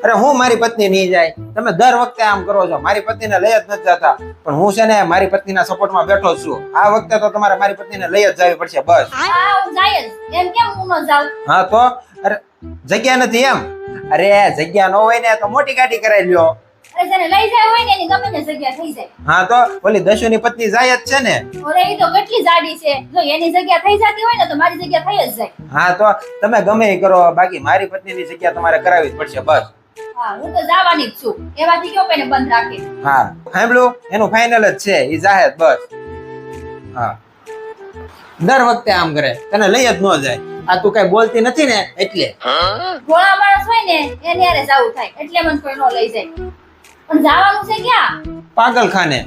અરે હું મારી પત્ની નહીં જાય, તમે દર વખતે આમ કરો છો. મારી પત્નીને લઈ જ નથી જતા, પણ હું છે ને મારી પત્નીના સપોર્ટમાં બેઠો છું. આ વખતે તો તમારે મારી પત્નીને લઈ જ જવી પડશે બસ. હા હું જાય જ. એમ કેમ હું ન જાઉં? હા તો અરે જગ્યા નથી એમ? અરે જગ્યા ન હોય ને તો મોટી ગાડી કરાવી લ્યો. અરે જેને લઈ જાય હોય ને એની ગમે તે જગ્યા થઈ જાય. હા તો ઓલી દશુની પત્ની જાય જ છે ને. અરે એ તો કેટલી જાડી છે, જો એની જગ્યા થઈ જતી હોય ને તો મારી જગ્યા થઈ જ જાય. હા તો તમે ગમે એ કરો, બાકી મારી પત્નીની જગ્યા તમારે કરાવવી જ પડશે બસ. હા હું તો જવાની જ છું, એવાથી કયો કોઈને બંધ રાખે. હા સાંભળ્યું, એનું ફાઇનલ જ છે, એ જાહેર બસ. હા દર વખતે આમ કરે, તને લઈ જ ન જાય. આ તું કઈ બોલતી નથી ને એટલે. ભોળા માણસ હોય ને એને યારે જાવું થાય, એટલે મને કોઈ ન લઈ જાય. પણ જવાનું છે ક્યાં? પાગલખાને.